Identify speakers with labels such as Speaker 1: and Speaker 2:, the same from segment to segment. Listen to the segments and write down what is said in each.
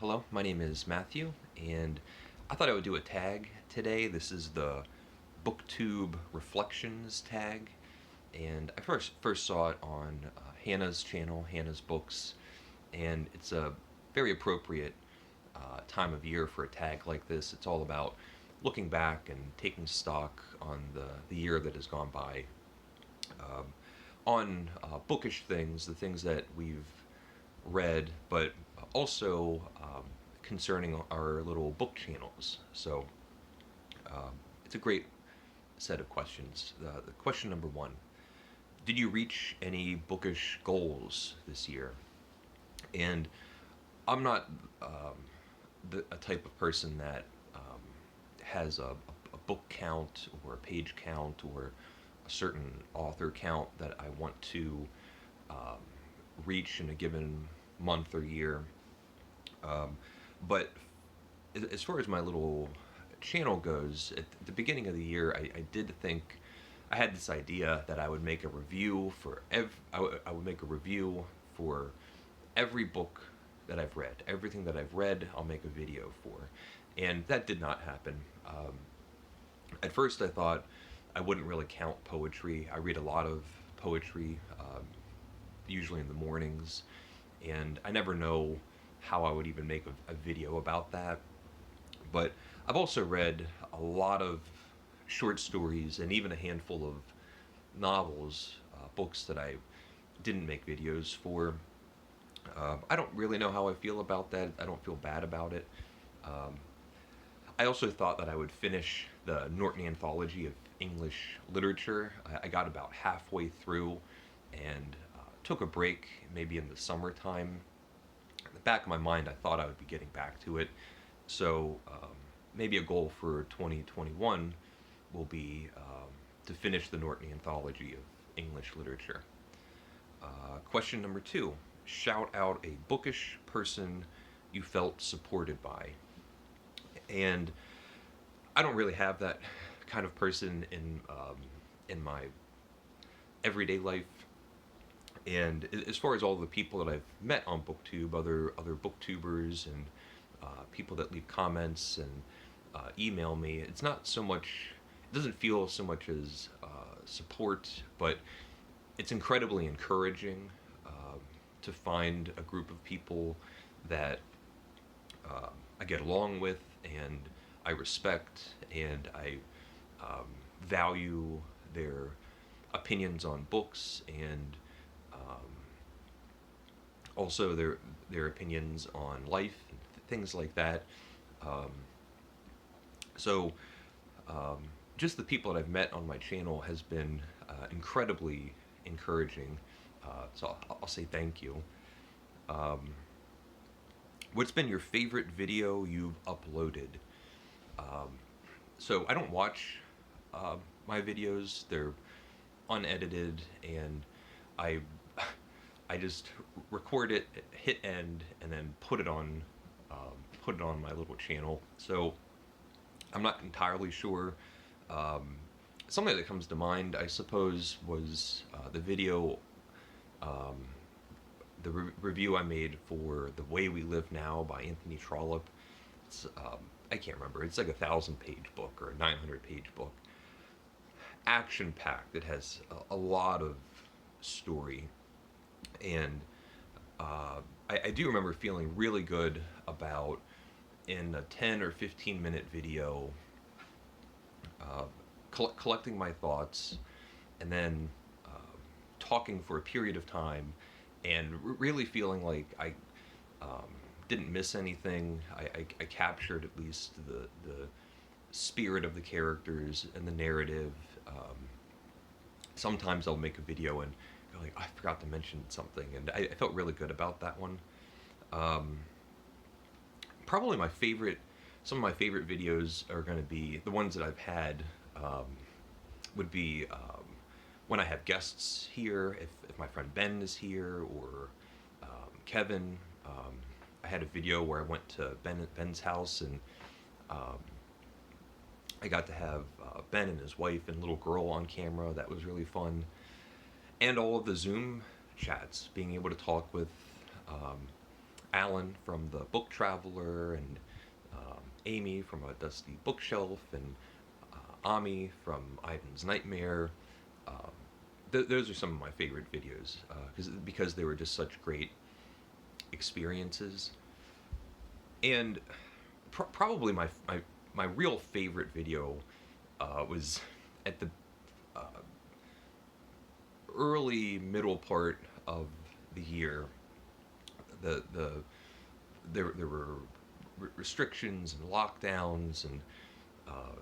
Speaker 1: Hello, my name is Matthew, and I thought I would do a tag today. This is the BookTube Reflections Tag, and I first saw it on Hannah's channel, Hannah's Books, and it's a very appropriate time of year for a tag like this. It's all about looking back and taking stock on the year that has gone by, um, on bookish things, the things that we've read, but also concerning our little book channels. So it's a great set of questions. The question number one: did you reach any bookish goals this year? And I'm not a type of person that has a book count or a page count or a certain author count that I want to um, reach in a given month or year. Um, but as far as my little channel goes, at the beginning of the year, I did think I had this idea that I would make a review for I would make a review for every book that I've read. Everything that I've read, I'll make a video for, and that did not happen. At first, I thought I wouldn't really count poetry. I read a lot of poetry, usually in the mornings, and I never know how I would even make a video about that. But I've also read a lot of short stories and even a handful of novels, books that I didn't make videos for. I don't really know how I feel about that. I don't feel bad about it. Um, I also thought that I would finish the Norton Anthology of English Literature. I got about halfway through and took a break, maybe in the summertime. In the back of my mind, I thought I would be getting back to it. So maybe a goal for 2021 will be to finish the Norton Anthology of English Literature. Question number two: shout out a bookish person you felt supported by. And I don't really have that kind of person in my everyday life. And as far as all the people that I've met on BookTube, other BookTubers and people that leave comments and email me, it's not so much. It doesn't feel so much as support, but it's incredibly encouraging to find a group of people that I get along with and I respect and I value their opinions on books and also their opinions on life and things like that. Um, so just the people that I've met on my channel has been incredibly encouraging. So I'll say thank you. Um, what's been your favorite video you've uploaded? Um, so I don't watch my videos; they're unedited, and I I just record it, hit end, and then put it on my little channel. So I'm not entirely sure. Um, Something that comes to mind, I suppose, was the video, um, the review I made for "The Way We Live Now" by Anthony Trollope. It's I can't remember. It's like 1,000-page book or a 900-page book. Action packed. It has a lot of story, and I do remember feeling really good about in a 10 or 15-minute video, uh, collecting my thoughts and then talking for a period of time and really feeling like I um, didn't miss anything. I captured at least the spirit of the characters and the narrative. Sometimes I'll make a video and go like, I forgot to mention something, and I felt really good about that one. Um, Probably some of my favorite videos are going to be the ones that I've had. Um, would be when I have guests here, if my friend Ben is here or Kevin. I had a video where I went to Ben's house and um, I got to have Ben and his wife and little girl on camera. That was really fun. And all of the Zoom chats, being able to talk with um, Alan from the Book Traveler, and Amy from A Dusty Bookshelf, and Ami from Ivan's Nightmare. Um, those are some of my favorite videos because they were just such great experiences. And probably my real favorite video was at the uh, early middle part of the year. The there were restrictions and lockdowns, and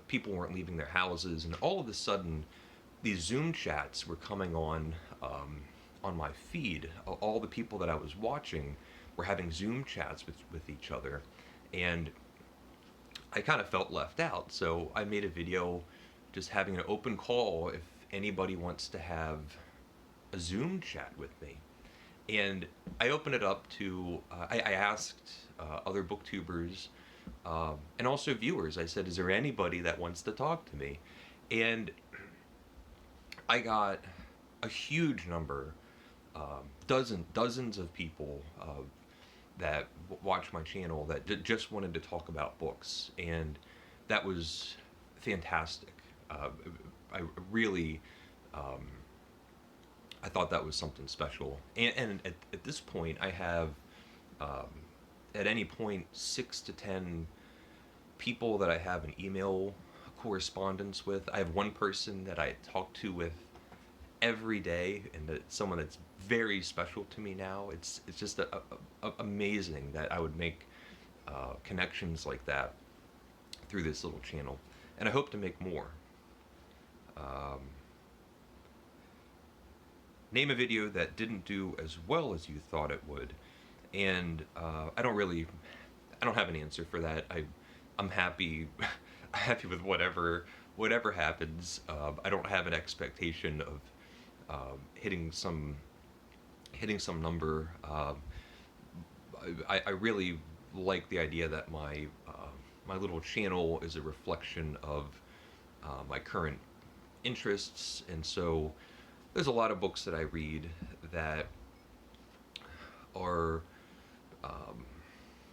Speaker 1: people weren't leaving their houses, and all of a sudden these Zoom chats were coming on my feed. All the people that I was watching were having Zoom chats with each other, and I kind of felt left out. So I made a video just having an open call if anybody wants to have a Zoom chat with me. And I opened it up to, I asked other booktubers and also viewers. I said, is there anybody that wants to talk to me? And I got a huge number, dozens of people that watch my channel that just wanted to talk about books, and that was fantastic. I really, um, I thought that was something special. And at this point, I have, um, at any point, 6 to 10 people that I have an email correspondence with. I have one person that I talk to with every day, and it's someone that's very special to me now. It's just amazing that I would make connections like that through this little channel, and I hope to make more. Um, Name a video that didn't do as well as you thought it would, and I don't have an answer for that. I'm happy, happy with whatever happens. I don't have an expectation of hitting some number. I really like the idea that my little channel is a reflection of my current interests, and so there's a lot of books that I read that are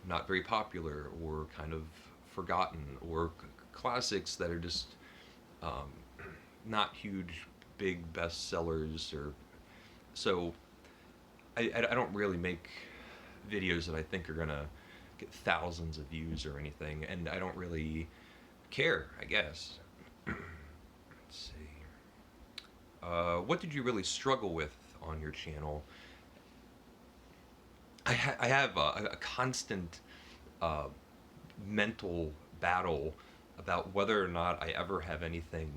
Speaker 1: not very popular, or kind of forgotten, or classics that are just um, not huge, big bestsellers. Or so I don't really make videos that I think are gonna get thousands of views or anything, and I don't really care, I guess. Let's see. What did you really struggle with on your channel? I have a constant uh, mental battle about whether or not I ever have anything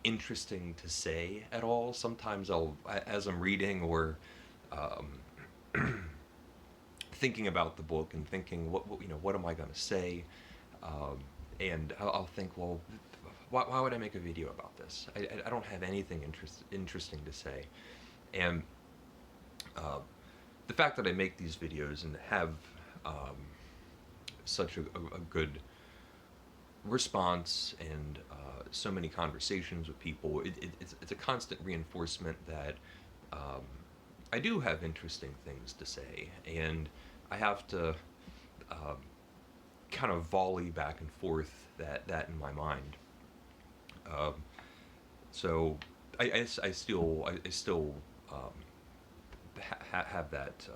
Speaker 1: interesting to say at all. Sometimes as I'm reading, or um, thinking about the book and thinking, what am I going to say? And I'll think, well, why would I make a video about this? I don't have anything interesting to say. And the fact that I make these videos and have such a good response, and so many conversations with people, it's a constant reinforcement that I do have interesting things to say, and I have to kind of volley back and forth that in my mind. Um, so I still have that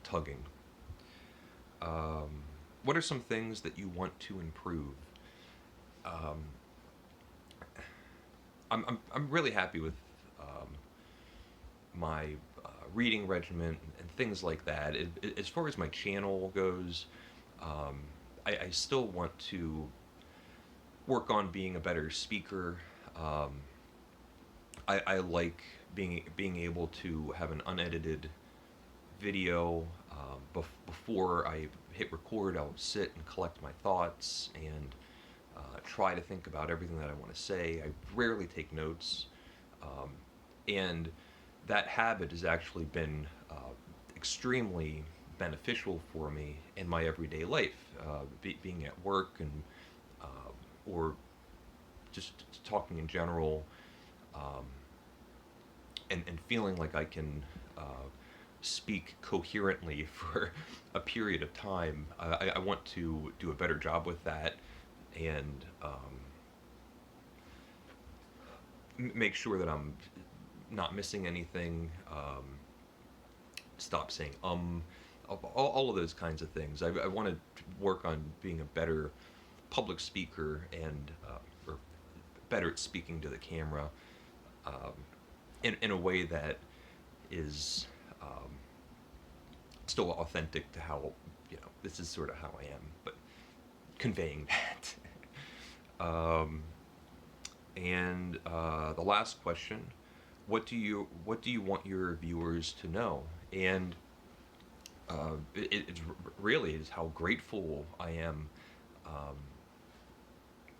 Speaker 1: tugging. Um, what are some things that you want to improve? Um, I'm really happy with my reading regimen and things like that. As far as my channel goes, I still want to work on being a better speaker. I like being able to have an unedited video. Before I hit record, I'll sit and collect my thoughts and try to think about everything that I want to say. I rarely take notes, and that habit has actually been extremely beneficial for me in my everyday life, being at work, and or just talking in general, and feeling like I can speak coherently for a period of time. I want to do a better job with that, and make sure that I'm not missing anything. Stop saying all of those kinds of things. I want to work on being a better public speaker, and or better at speaking to the camera, um, in a way that is still authentic to how, this is sort of how I am, but conveying that. And the last question: what do you want your viewers to know? And it's really is how grateful I am. Um,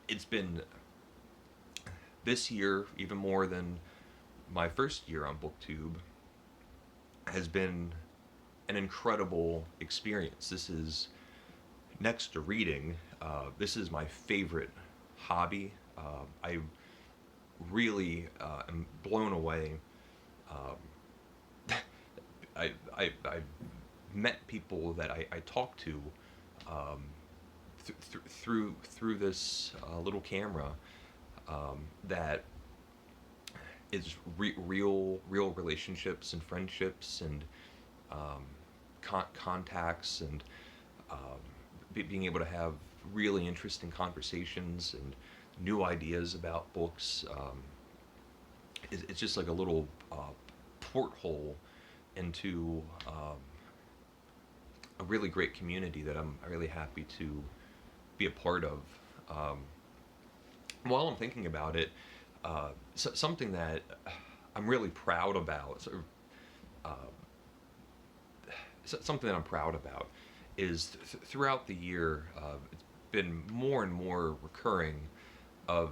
Speaker 1: it's been this year, even more than my first year on BookTube, has been an incredible experience. This is, next to reading, this is my favorite hobby. I really am blown away. Um, I've met people that I talk to um, through this little camera, that is real relationships and friendships, and contacts, and being able to have really interesting conversations and new ideas about books. It's just like a little porthole into a really great community that I'm really happy to be a part of. While I'm thinking about it, something that I'm really proud about, something that I'm proud about, is throughout the year, it's been more and more recurring of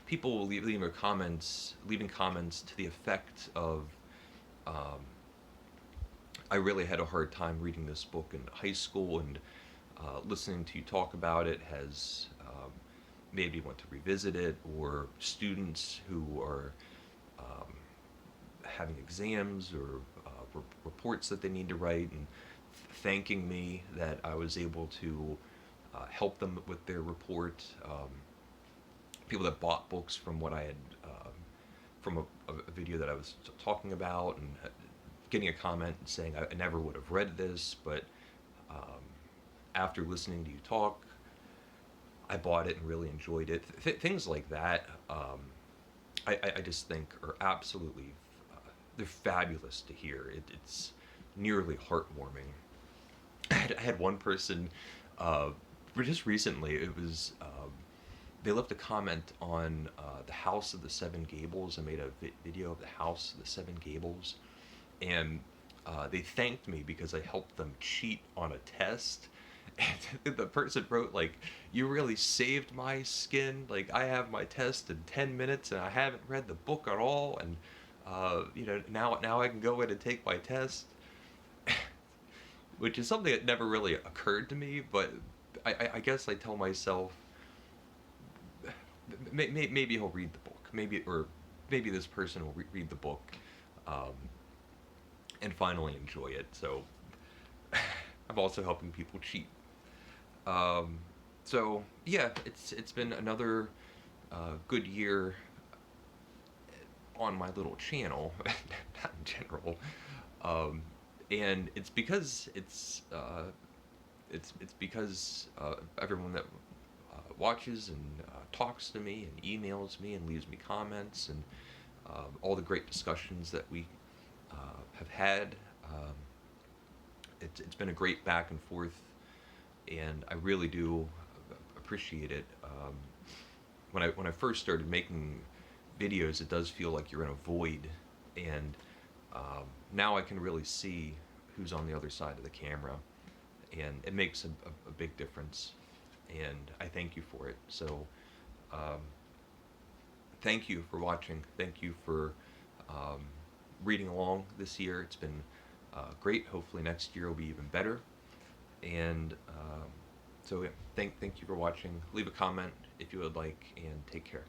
Speaker 1: people leaving comments to the effect of, I really had a hard time reading this book in high school, and listening to you talk about it has made me want to revisit it. Or students who are having exams or reports that they need to write, and thanking me that I was able to help them with their report. People that bought books from what I had, from a video that I was talking about, and getting a comment saying, I never would have read this, but after listening to you talk, I bought it and really enjoyed it. Things like that, I just think are absolutely, they're fabulous to hear. It's nearly heartwarming. I had one person, just recently, it was, they left a comment on the House of the Seven Gables. I made a video of the House of the Seven Gables, and they thanked me because I helped them cheat on a test. And the person wrote, like, you really saved my skin. Like, I have my test in 10 minutes and I haven't read the book at all, and now I can go in and take my test. Which is something that never really occurred to me, but I guess I tell myself, maybe he'll read the book, maybe this person will read the book, and finally enjoy it. So I'm also helping people cheat. So yeah, it's been another good year on my little channel, not in general, and it's because everyone that watches and talks to me and emails me and leaves me comments, and all the great discussions that we have had. It's been a great back and forth, and I really do appreciate it. When I first started making videos, it does feel like you're in a void, and now I can really see who's on the other side of the camera, and it makes a big difference, and I thank you for it. So thank you for watching. Thank you for reading along this year. It's been great. Hopefully next year will be even better. And so yeah, thank you for watching. Leave a comment if you would like, and take care.